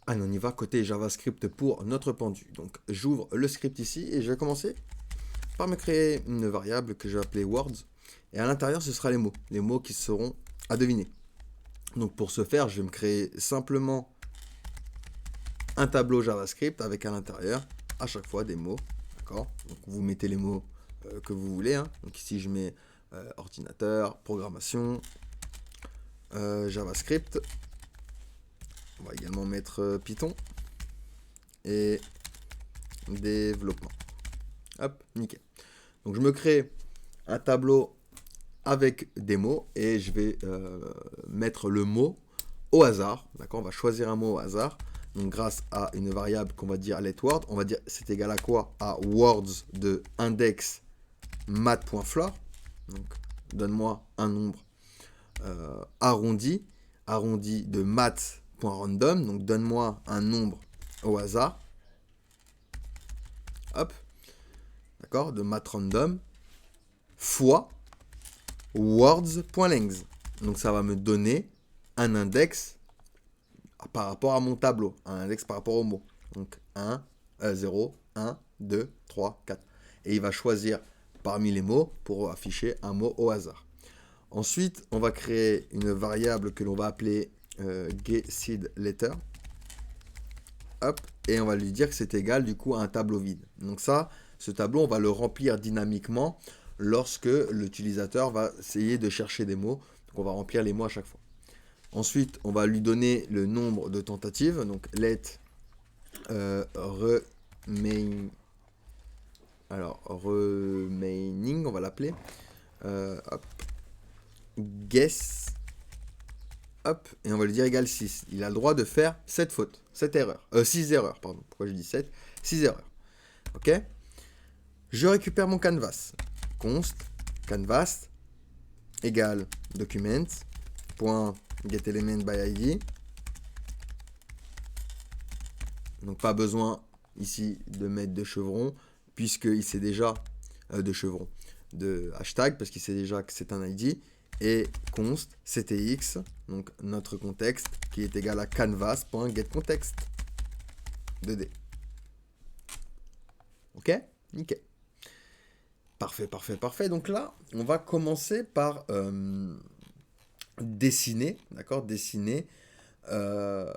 Allez, on y va côté JavaScript pour notre pendu. Donc, j'ouvre le script ici et je vais commencer par me créer une variable que je vais appeler words. Et à l'intérieur, ce sera les mots qui seront à deviner. Donc, pour ce faire, je vais me créer simplement un tableau JavaScript avec à l'intérieur, à chaque fois, des mots. D'accord? Donc, vous mettez les mots que vous voulez. Hein. Donc, ici, je mets ordinateur, programmation, JavaScript. On va également mettre Python et développement. Hop, nickel. Donc je me crée un tableau avec des mots et je vais mettre le mot au hasard. D'accord, on va choisir un mot au hasard. Donc grâce à une variable qu'on va dire letWord, on va dire c'est égal à quoi? À words de index mat.floor. Donc donne-moi un nombre arrondi de mat.random. Donc donne-moi un nombre au hasard. Hop. D'accord, de mat.random fois words.length. Donc ça va me donner un index par rapport à mon tableau, un index par rapport au mot. Donc 0, 1, 2, 3, 4. Et il va choisir parmi les mots pour afficher un mot au hasard. Ensuite, on va créer une variable que l'on va appeler getSeedLetter. Hop, et on va lui dire que c'est égal du coup à un tableau vide. Donc ça, ce tableau, on va le remplir dynamiquement lorsque l'utilisateur va essayer de chercher des mots. Donc on va remplir les mots à chaque fois. Ensuite, on va lui donner le nombre de tentatives. Donc let remaining, on va l'appeler. Guess. Hop, et on va lui dire égal 6. Il a le droit de faire 7 fautes, 6 erreurs, pardon. Pourquoi je dis 7? 6 erreurs. Ok? Je récupère mon canvas. Const canvas égale document point getElement by id. Donc pas besoin ici de mettre de chevron puisqu'il sait déjà de hashtag parce qu'il sait déjà que c'est un id. Et const ctx, donc notre contexte qui est égal à canvas.getContext 2D. Ok? Nickel. Parfait, parfait, parfait. Donc là, on va commencer par dessiner, d'accord? Dessiner le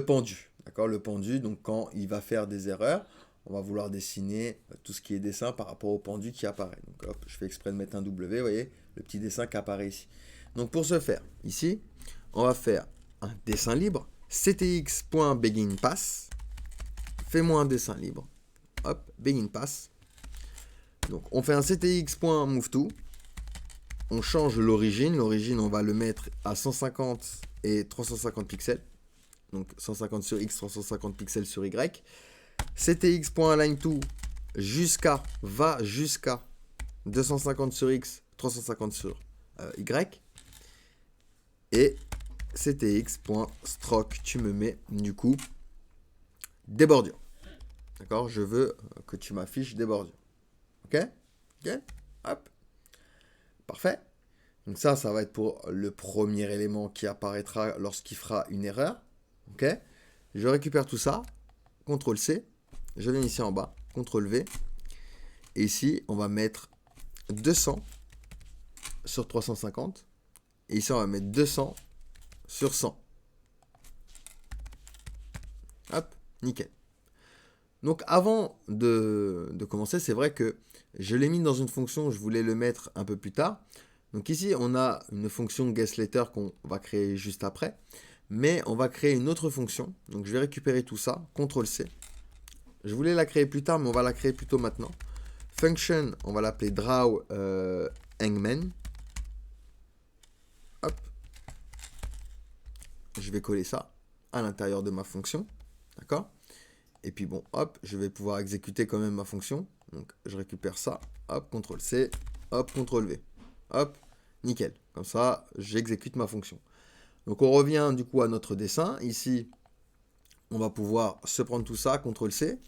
pendu, d'accord? Le pendu, donc quand il va faire des erreurs, on va vouloir dessiner tout ce qui est dessin par rapport au pendu qui apparaît. Donc hop, je fais exprès de mettre un W, vous voyez, le petit dessin qui apparaît ici. Donc pour ce faire, ici, on va faire un dessin libre, ctx.beginPass, fais-moi un dessin libre, hop, beginPass. Donc on fait un ctx.moveTo, on change l'origine, on va le mettre à 150 et 350 pixels, donc 150 sur x, 350 pixels sur y. ctx.align2 va jusqu'à 250 sur x, 350 sur y. Et ctx.stroke, tu me mets du coup des bordures. D'accord? Je veux que tu m'affiches des bordures. Ok? Ok? Hop. Parfait. Donc ça va être pour le premier élément qui apparaîtra lorsqu'il fera une erreur. Ok? Je récupère tout ça. CTRL-C. Je viens ici en bas. CTRL-V. Et ici, on va mettre 200 sur 350. Et ici, on va mettre 200 sur 100. Hop, nickel. Donc avant de commencer, c'est vrai que je l'ai mis dans une fonction, je voulais le mettre un peu plus tard. Donc ici, on a une fonction getLetter qu'on va créer juste après. Mais on va créer une autre fonction. Donc je vais récupérer tout ça, CTRL-C. Je voulais la créer plus tard, mais on va la créer plutôt maintenant. Function, on va l'appeler drawHangman. Hop. Je vais coller ça à l'intérieur de ma fonction. D'accord? Et puis bon, hop, je vais pouvoir exécuter quand même ma fonction. Donc je récupère ça. Hop, CTRL-C. Hop, CTRL-V. Hop, nickel. Comme ça, j'exécute ma fonction. Donc on revient du coup à notre dessin. Ici, on va pouvoir se prendre tout ça. CTRL-C.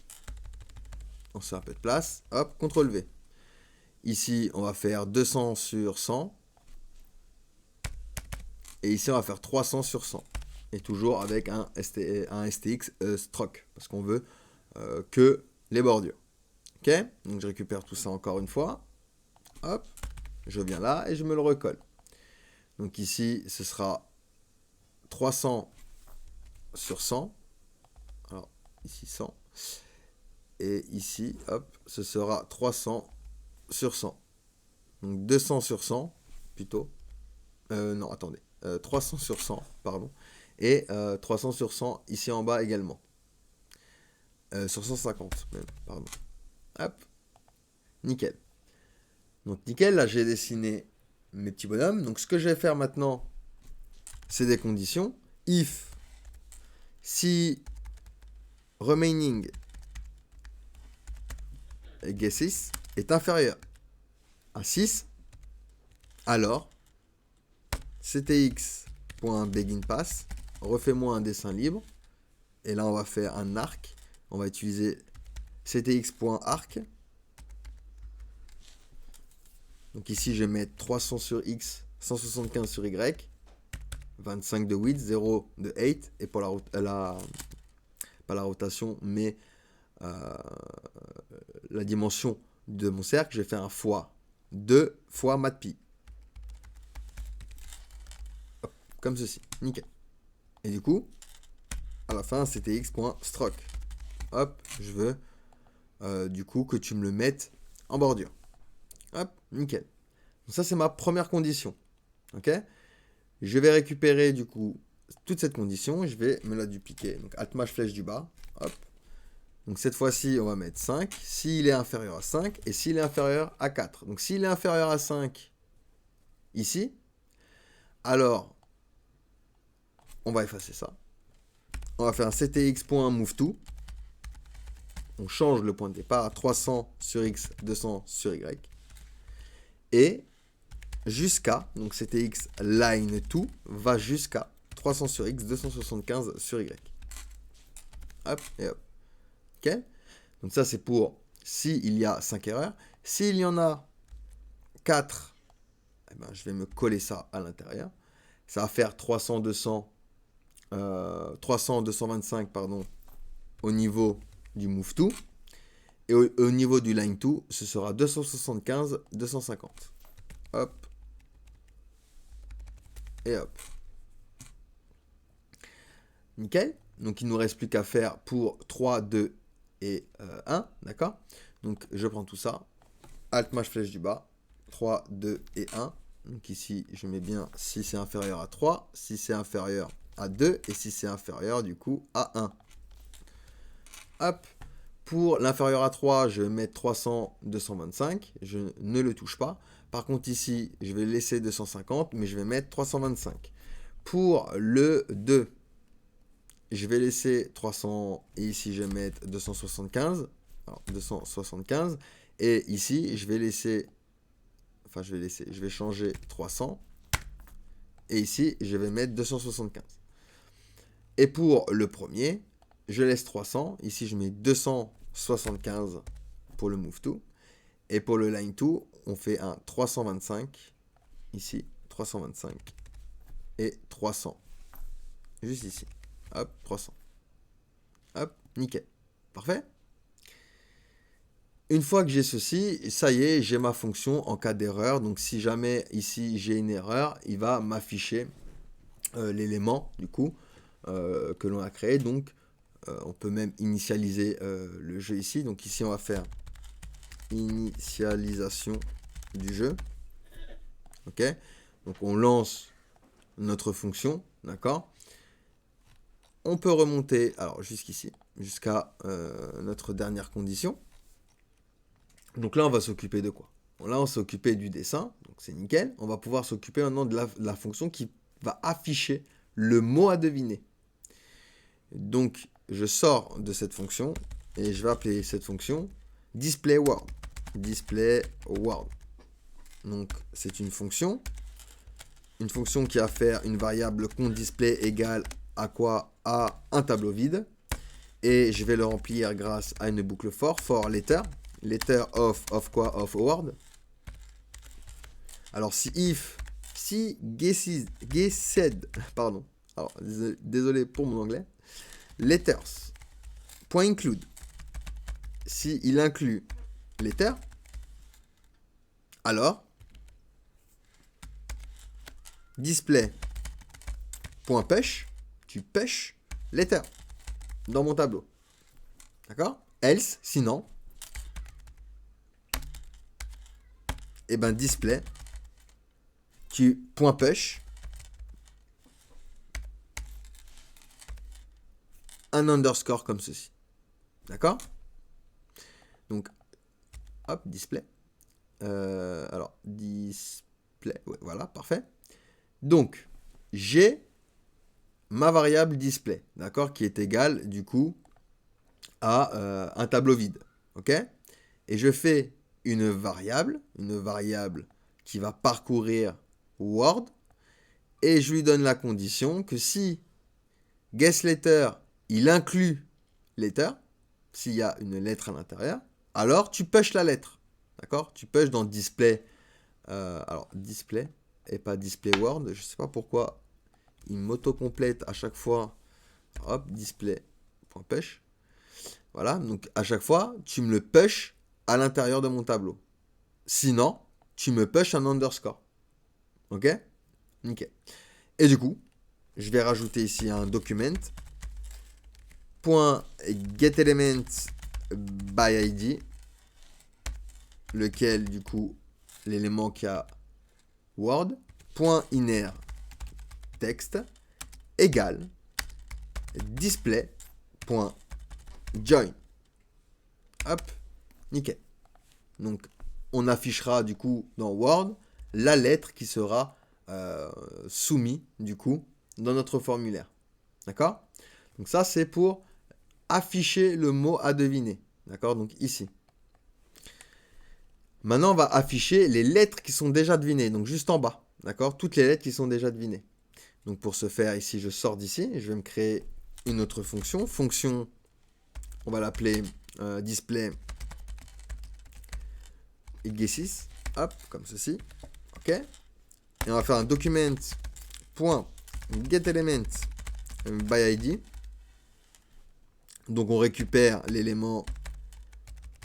On se fait un peu de place. Hop, CTRL-V. Ici, on va faire 200 sur 100. Et ici, on va faire 300 sur 100. Et toujours avec un STX stroke, parce qu'on veut que les bordures. Ok, donc je récupère tout ça encore une fois. Hop, je viens là et je me le recolle. Donc ici, ce sera 300 sur 100. Alors, ici 100. Et ici, hop, ce sera 300 sur 100. Donc 200 sur 100, plutôt. Non, attendez. 300 sur 100, pardon. Et 300 sur 100 ici en bas également. Sur 150 même, pardon. Hop, nickel. Donc nickel, là j'ai dessiné mes petits bonhommes. Donc ce que je vais faire maintenant, c'est des conditions. If, si remaining guesses est inférieur à 6, alors ctx.beginPass, refais-moi un dessin libre. Et là on va faire un arc. On va utiliser ctx.arc. Donc ici, je vais mettre 300 sur X, 175 sur Y, 25 de width, 0 de height, et pour pas la rotation, mais la dimension de mon cercle, je vais faire un fois 2 fois matpi. Hop, comme ceci, nickel. Et du coup, à la fin, c'était x.stroke. Hop, je veux du coup que tu me le mettes en bordure. Hop, nickel. Donc ça, c'est ma première condition. Ok. Je vais récupérer du coup toute cette condition. Je vais me la dupliquer. Donc Alt-Maj flèche du bas. Hop. Donc cette fois-ci, on va mettre 5. S'il est inférieur à 5 et s'il est inférieur à 4. Donc s'il est inférieur à 5 ici, alors on va effacer ça. On va faire un ctx.moveTo. On change le point de départ à 300 sur x, 200 sur y. Et jusqu'à, donc ctx line to va jusqu'à 300 sur x, 275 sur y. Hop et hop. Ok. Donc ça c'est pour s'il y a 5 erreurs. S'il y en a 4, eh ben, je vais me coller ça à l'intérieur. Ça va faire 300, 225 pardon, au niveau du move to. Et au niveau du line to, ce sera 275, 250. Hop. Et hop. Nickel. Donc il ne nous reste plus qu'à faire pour 3, 2 et 1. D'accord. Donc je prends tout ça. Alt-Maj flèche du bas. 3, 2 et 1. Donc ici, je mets bien si c'est inférieur à 3, si c'est inférieur à 2 et si c'est inférieur du coup à 1. Hop. Pour l'inférieur à 3, je vais mettre 300, 225. Je ne le touche pas. Par contre, ici, je vais laisser 250, mais je vais mettre 325. Pour le 2, je vais laisser 300 et ici, je vais mettre 275. Alors, 275. Et ici, je vais changer 300. Et ici, je vais mettre 275. Et pour le premier, je laisse 300. Ici, je mets 275 pour le move to. Et pour le line to, on fait un 325. Ici, 325. Et 300. Juste ici. Hop, 300. Hop, nickel. Parfait. Une fois que j'ai ceci, ça y est, j'ai ma fonction en cas d'erreur. Donc si jamais ici j'ai une erreur, il va m'afficher l'élément du coup que l'on a créé. Donc on peut même initialiser le jeu ici. Donc ici on va faire initialisation du jeu. Ok. Donc on lance notre fonction, d'accord. On peut remonter alors jusqu'ici, jusqu'à notre dernière condition. Donc là, on va s'occuper de quoi? Bon, là, on s'est occupé du dessin, donc c'est nickel. On va pouvoir s'occuper maintenant de la fonction qui va afficher le mot à deviner. Donc, je sors de cette fonction et je vais appeler cette fonction displayWord. displayWord. Donc, c'est une fonction qui va faire une variable comptDisplay égale à quoi? À un tableau vide. Et je vais le remplir grâce à une boucle for letter. Letter of quoi? Of word. Alors si guessed, pardon, Alors, désolé pour mon anglais. Letters. .include. Si il inclut letter, alors display.push, tu push letter dans mon tableau. D'accord? Else, sinon, et ben display, tu .push un underscore comme ceci. D'accord? Donc, hop, display. Alors, display, ouais, voilà, parfait. Donc, j'ai ma variable display, d'accord, qui est égale, du coup, à un tableau vide, ok? Et je fais une variable qui va parcourir Word, et je lui donne la condition que si guessLetter, il inclut letter, s'il y a une lettre à l'intérieur, alors tu push la lettre, d'accord? Tu push dans display, alors display et pas display Word, je sais pas pourquoi il m'auto-complète à chaque fois, hop, display.push, voilà, donc à chaque fois, tu me le push à l'intérieur de mon tableau. Sinon, tu me push un underscore. Ok? Ok. Et du coup, je vais rajouter ici un document. .getElement by ID, lequel du coup l'élément qui a Word. .inner texte égale display.join. Hop, nickel. Donc, on affichera du coup dans Word la lettre qui sera soumise du coup dans notre formulaire. D'accord? Donc ça, c'est pour afficher le mot à deviner. D'accord? Donc ici. Maintenant, on va afficher les lettres qui sont déjà devinées. Donc juste en bas. D'accord? Toutes les lettres qui sont déjà devinées. Donc pour ce faire, ici, je sors d'ici et je vais me créer une autre fonction. Fonction, on va l'appeler display guesses. Hop, comme ceci. OK? Et on va faire un document.getElement by ID. Donc on récupère l'élément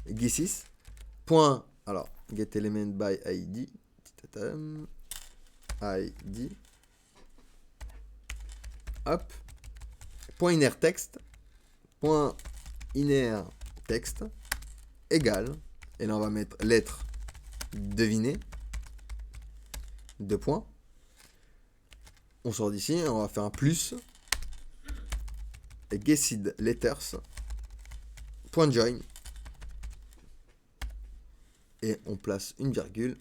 guesses. Alors, getElement by ID. ID. Hop. Inner text. Inner text égale. Et là on va mettre lettre devinée. 2 points. On sort d'ici et on va faire un plus. Et guessed letters. .join. Et on place une virgule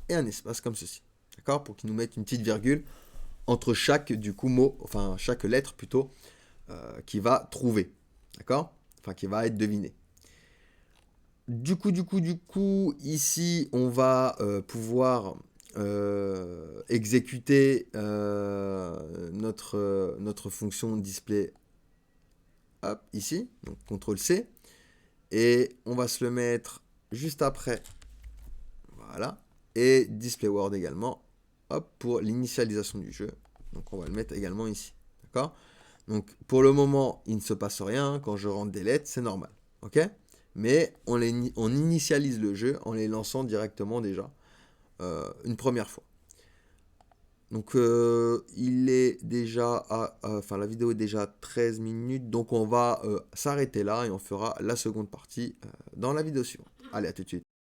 et un espace comme ceci. D'accord? Pour qu'il nous mette une petite virgule entre chaque du coup mot, enfin chaque lettre plutôt, qui va trouver. D'accord? Enfin qui va être deviné. Du coup, ici, on va pouvoir exécuter notre fonction display, hop, ici, donc CTRL-C, et on va se le mettre juste après, voilà, et display Word également, hop, pour l'initialisation du jeu, donc on va le mettre également ici, d'accord? Donc, pour le moment, il ne se passe rien, quand je rentre des lettres, c'est normal, ok? Mais on initialise le jeu en les lançant directement déjà une première fois. Donc il est déjà enfin la vidéo est déjà 13 minutes, donc on va s'arrêter là et on fera la seconde partie dans la vidéo suivante. Allez, à tout de suite.